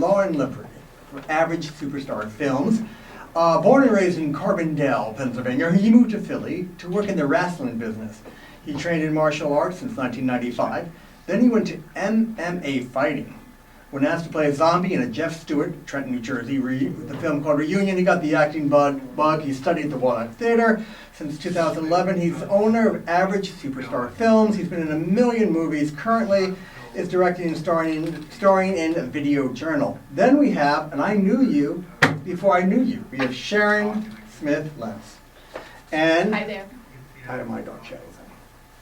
Loren Lepre for Average Superstar Films. Born and raised in Carbondale, Pennsylvania, he moved to Philly to work in the wrestling business. He trained in martial arts since 1995. Then he went to MMA fighting. When asked to play a zombie in a Jeff Stewart, Trenton, New Jersey, the film called Reunion, he got the acting bug. He studied at the Walnut Theater. Since 2011, he's owner of Average Superstar Films. He's been in 1 million movies. Currently is directing and starring in Video Journal. Then we have, and I knew you before I knew you, we have Sharon Lentz. And hi there. Hi to my dog, Sharon.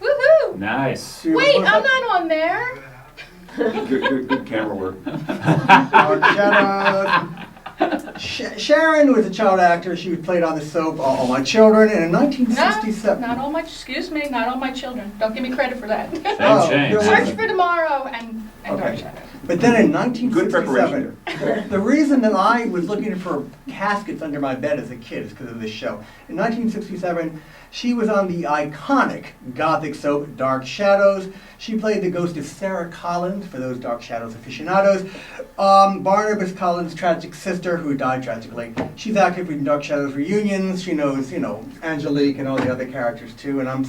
Woohoo! Nice. Wait, I'm not on there. Good camera work. Sharon was a child actor. She played on the soap All My Children, and in 1967. Not all my, excuse me, not all my children. Don't give me credit for that. Shame. Search for Tomorrow and okay. Dark Shadows. But then in 1967, the reason that I was looking for caskets under my bed as a kid is because of this show. In 1967, she was on the iconic Gothic soap Dark Shadows. She played the ghost of Sarah Collins, for those Dark Shadows aficionados. Barnabas Collins' tragic sister, who died tragically. She's active in Dark Shadows reunions. She knows, Angelique and all the other characters too. And I'm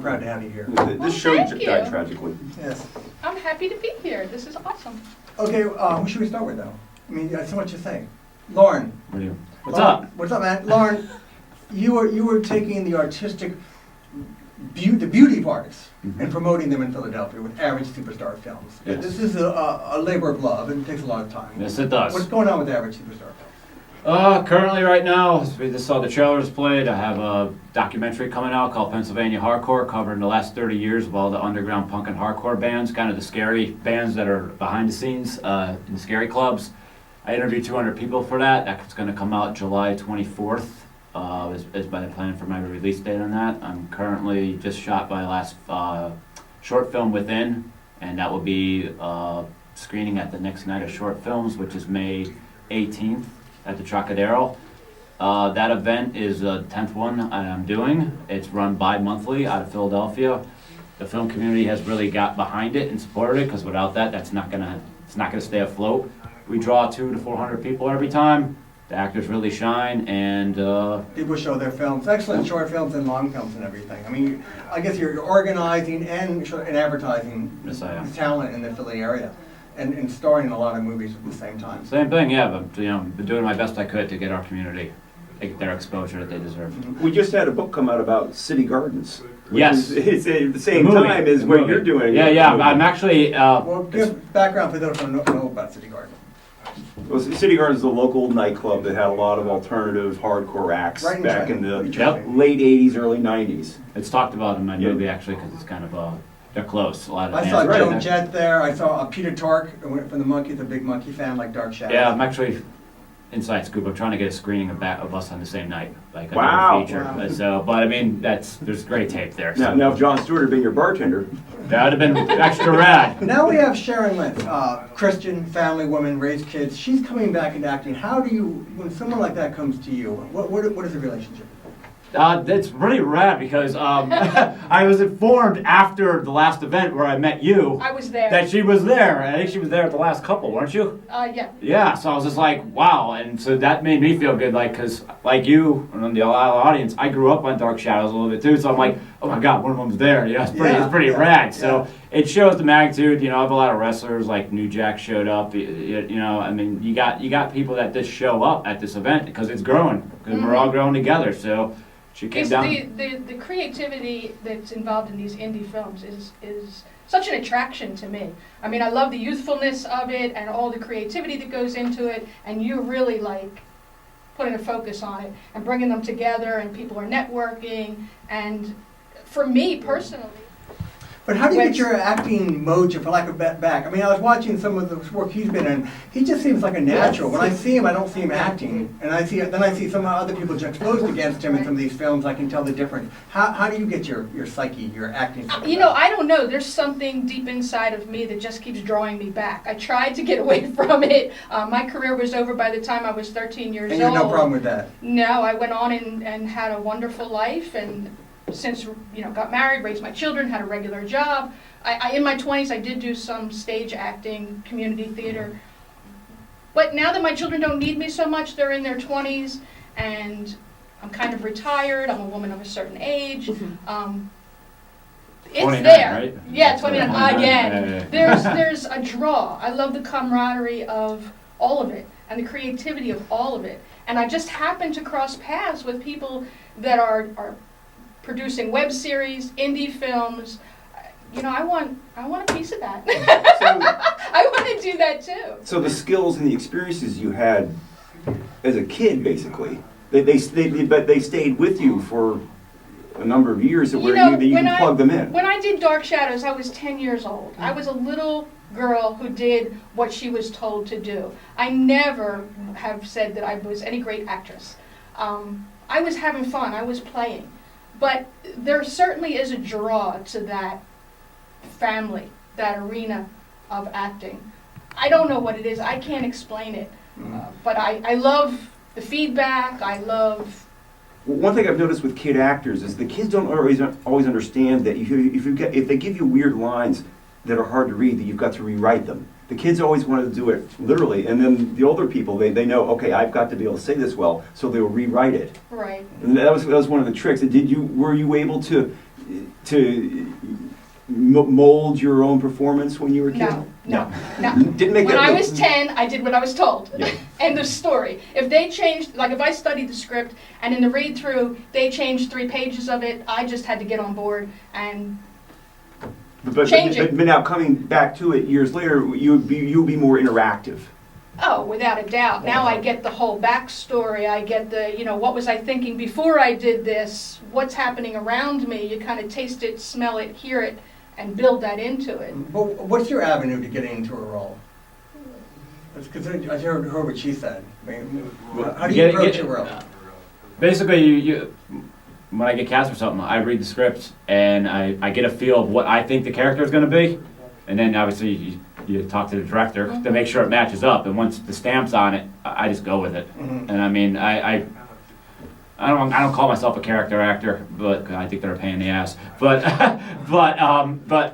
proud to have you here. This show died tragically. Yes. I'm happy to be here. This is awesome. Okay, who should we start with though? I mean, there's so much to say. Loren. What's up? What's up, man? Loren, you were taking the artistic, the beauty of artists and promoting them in Philadelphia with Average Superstar Films. Yes. This is a labor of love, and it takes a lot of time. Yes, it does. What's going on with Average Superstar Films? Currently right now, we just saw the trailers played. I have a documentary coming out called Pennsylvania Hardcore, covering the last 30 years of all the underground punk and hardcore bands, kind of the scary bands that are behind the scenes in the scary clubs. I interviewed 200 people for that. That's going to come out July 24th. Is by the plan for my release date on that. I'm currently just shot my last short film Within, and that will be screening at the next night of short films, which is May 18th at the Trocadero. That event is the 10th one I'm doing. It's run bi-monthly out of Philadelphia. The film community has really got behind it and supported it, because without that, it's not gonna stay afloat. We draw 200 to 400 people every time. The actors really shine, and people show their films, excellent short films and long films and everything. I mean, I guess you're organizing and advertising talent in the Philly area, and starring in a lot of movies at the same time. Same thing, yeah. But been doing my best I could to get our community their exposure that they deserve. We just had a book come out about city gardens. Yes, it's at the same time as what you're doing. Yeah. I'm actually. Well, give background for those who don't know about City Garden. Well, City Garden is a local nightclub that had a lot of alternative hardcore acts back in the late 80s, early 90s. It's talked about in my movie, actually, because it's kind of, they're close. A lot of I saw Joan Jett there. I saw Peter Tork from the Monkees, a big Monkey fan like Dark Shadows. Yeah, I'm actually, inside scoop, I'm trying to get a screening of us on the same night. Like wow. A feature. Wow. So, but I mean, there's great tape there. So. Now, if Jon Stewart had been your bartender, that would have been extra rad. Now we have Sharon Lentz, Christian, family woman, raised kids. She's coming back into acting. How do you, when someone like that comes to you, what is the relationship? It's really rad because I was informed after the last event where I met you. I was there. That she was there. I think she was there at the last couple, weren't you? Yeah. Yeah, so I was just like, wow. And so that made me feel good, like, because like you and the audience, I grew up on Dark Shadows a little bit too, so I'm like, oh my God, one of them's there. Yeah, it's pretty rad. So it shows the magnitude. I have a lot of wrestlers, like New Jack showed up. I mean, you got people that just show up at this event because it's growing, because we're all growing together. So she came down. The creativity that's involved in these indie films is such an attraction to me. I mean, I love the youthfulness of it and all the creativity that goes into it, and you really like putting a focus on it and bringing them together, and people are networking. And for me personally. But how do you get your acting mojo, for lack of back? I mean, I was watching some of the work he's been in. He just seems like a natural. When I see him, I don't see him acting, and I see some other people juxtaposed against him in some of these films. I can tell the difference. How do you get your psyche, your acting? I don't know. There's something deep inside of me that just keeps drawing me back. I tried to get away from it. My career was over by the time I was 13 years old. And you had no problem with that? No, I went on and had a wonderful life, and since got married, raised my children, had a regular job. I in my 20s I did do some stage acting, community theater, But now that my children don't need me so much, they're in their 20s, and I'm kind of retired. I'm a woman of a certain age. It's 29, there. right? Yeah, 29 again. Yeah. There's a draw. I love the camaraderie of all of it and the creativity of all of it. And I just happen to cross paths with people that are producing web series, indie films. You know, I want a piece of that. I want to do that too. So the skills and the experiences you had as a kid, basically, they stayed with you for a number of years where you can plug them in. When I did Dark Shadows, I was 10 years old. I was a little girl who did what she was told to do. I never have said that I was any great actress. I was having fun. I was playing. But there certainly is a draw to that family, that arena of acting. I don't know what it is. I can't explain it. But I love the feedback. I love... One thing I've noticed with kid actors is the kids don't always understand that if they give you weird lines that are hard to read, that you've got to rewrite them. The kids always want to do it literally, and then the older people, they know, okay, I've got to be able to say this well, so they'll rewrite it. Right. And that was one of the tricks. Were you able to mold your own performance when you were a kid? No. Didn't make when that I was 10, I did what I was told. Yeah. End of story. If they changed, like if I studied the script and in the read-through they changed 3 pages of it, I just had to get on board and change it. But now coming back to it years later, you'll be more interactive. Oh, without a doubt. Now I get the whole backstory. I get the, what was I thinking before I did this? What's happening around me? You kind of taste it, smell it, hear it, and build that into it. But what's your avenue to getting into a role? Because I heard what she said. I mean, how do you approach a role? Basically, you when I get cast for something, I read the script and I get a feel of what I think the character is going to be, and then obviously you talk to the director to make sure it matches up. And once the stamp's on it, I just go with it. And I mean, I don't call myself a character actor, but I think they're a pain in the ass. But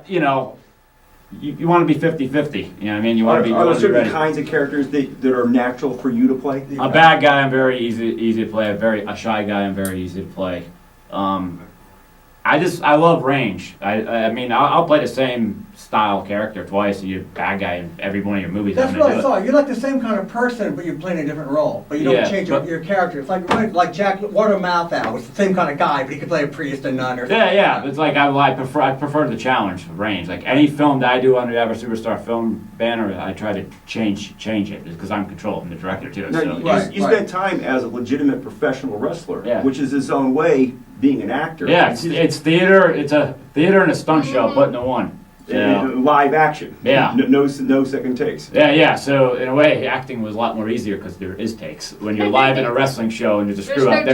you want to be 50-50. You know what I mean? You want to be. Are there certain kinds of characters that are natural for you to play? A bad guy, I'm very easy to play. A shy guy, I'm very easy to play. I love range. I mean, I'll play the same style character twice. You're a bad guy in every one of your movies. That's what I thought. You're like the same kind of person, but you're playing a different role. But you don't change your character. It's like Jack Watermouth was the same kind of guy, but he could play a priest, a nun, or something. Yeah. It's like I prefer the challenge of range. Like any film that I do under the Ever Superstar film banner, I try to change it because I'm controlling the director too. Now, So. you spent time as a legitimate professional wrestler, which is its own way being an actor. Yeah, it's theater. It's a theater and a stunt show put into one. Live action. Yeah. No second takes. Yeah. So in a way, acting was a lot more easier because there is takes. When you're live in a wrestling show and there's a screw up,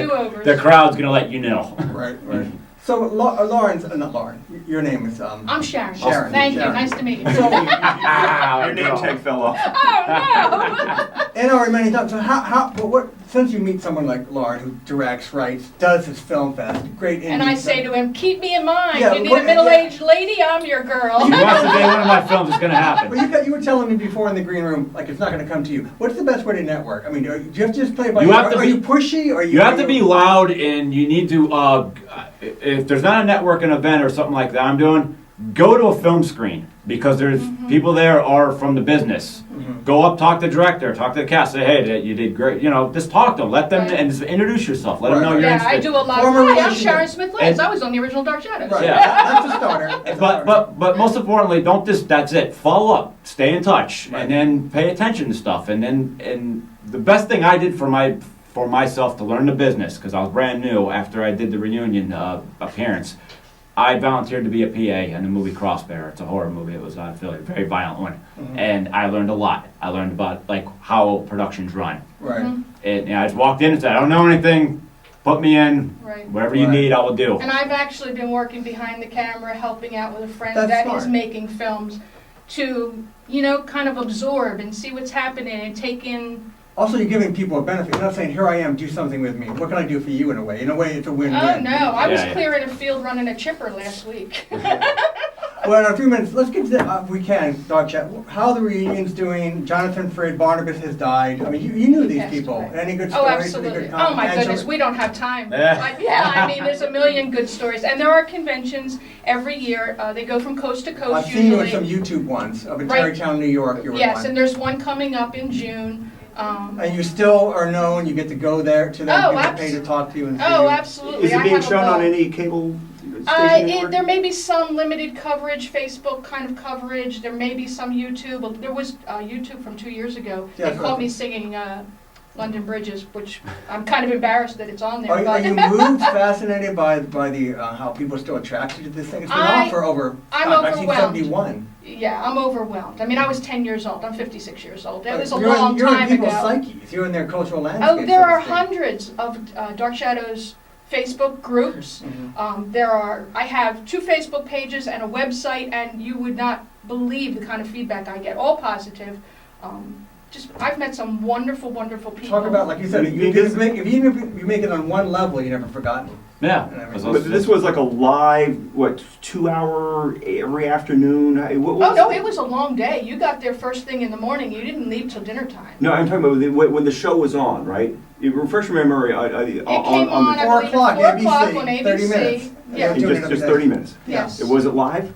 the crowd's gonna let you know. Right. So Loren's not Loren. Your name is I'm Sharon. Sharon. Thank you. Nice to meet you. So, your name tag fell off. Oh no! and already many times. So since you meet someone like Loren who directs, writes, does his film fest, great. And I say to him, keep me in mind. Yeah, you need a middle-aged lady, I'm your girl. He wants to be in one of my films. It's gonna happen. But you were telling me before in the green room, like it's not going to come to you. What's the best way to network? I mean, do you have to just play by You ear? have to Are be- you pushy? Or You have to be loud, and you need to. If there's not a networking event or something like that I'm doing, go to a film screen because there's people there are from the business. Go up, talk to the director, talk to the cast, say, hey, you did great. Just talk to them, let them and just introduce yourself. Let them know you're Yeah, interested. I do a lot. Former Hi, I'm relationship. Sharon Smith Lentz. I was on the original Dark Shadows. Right. Yeah. That's a starter. But most importantly, don't just that's it. Follow up, stay in touch, Right. and then pay attention to stuff. And the best thing I did for myself to learn the business, because I was brand new after I did the reunion appearance, I volunteered to be a PA in the movie Crossbear. It's a horror movie. It was on Philly, a very violent one, and I learned a lot. I learned about how productions run. Right. And I just walked in and said, I don't know anything. Put me in. Right. Whatever you need, I will do. And I've actually been working behind the camera, helping out with a friend That's that smart. is making films to, kind of absorb and see what's happening and take in. Also, you're giving people a benefit. You're not saying, here I am, do something with me. What can I do for you in a way? In a way, it's a win-win. Oh no, I was Yeah. clearing a field running a chipper last week. Well, in a few minutes, let's get to if we can, Dog Chat. How the reunion's doing? Jonathan Frid, Barnabas has died. I mean, you knew these passed people. away. Any good Oh, stories? Any absolutely. good Oh, my comments? goodness, we don't have time. Yeah. But, yeah, I mean, there's a million good stories. And there are conventions every year. They go from coast to coast I've seen you usually. in some YouTube ones up in Right. Tarrytown, New York. You were Yes, one. and there's one coming up in June. And you still are known. You get to go there to them. Oh, People pay to talk to you and see Oh, you. absolutely. Is it I being have a shown on ball. any cable station anymore? There may be some limited coverage, Facebook kind of coverage. There may be some YouTube. There was YouTube from 2 years ago. Yeah, They that's caught right. me singing London Bridges, which I'm kind of embarrassed that it's on there. Are but you moved, fascinated by the how people are still attracted to this thing? It's been on for over I'm 1971. Yeah, I'm overwhelmed. I mean, I was 10 years old. I'm 56 years old. It was a You're long you're time in people's ago. psyches. You're in their cultural landscape. Oh, there so to are speak. hundreds of Dark Shadows Facebook groups. Mhm. I have 2 Facebook pages and a website, and you would not believe the kind of feedback I get, all positive. I've met some wonderful, wonderful people. Talk about, like you said, if you make it on one level, you're never forgotten. Yeah. But this was like a live, 2-hour every afternoon? What was Oh, no, it was a long day. You got there first thing in the morning. You didn't leave till dinner time. No, I'm talking about when the show was on, right? You refresh my memory It came on, I 4 believe, o'clock, at 4 o'clock ABC, on ABC. 30 minutes. Yeah. Doing it every just day. 30 minutes. Yes. It was it live?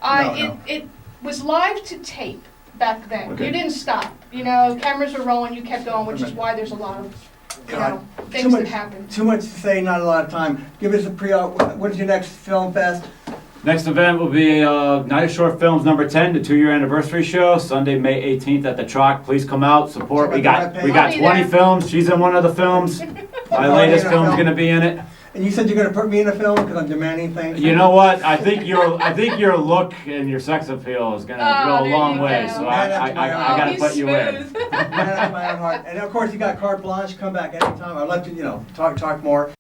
No. It was live to tape back then. Okay. You didn't stop. You know, cameras were rolling, you kept going, which is why there's a lot of, God, things that happen. Too much to say, not a lot of time. Give us a what is your next film fest? Next event will be Night of Short Films number 10, the 2-year anniversary show, Sunday, May 18th at the Troc. Please come out, support. We got I'll be 20 there. films. She's in one of the films. My Already latest in a film's film? gonna be in it. And you said you're going to put me in a film because I'm demanding things. You know what? I think your look and your sex appeal is gonna Oh, go a there long you way. go. So Man, that's my I gotta he's put you in. smooth. Man after my own heart. And of course, you got carte blanche. Come back anytime. I'd love to, talk more.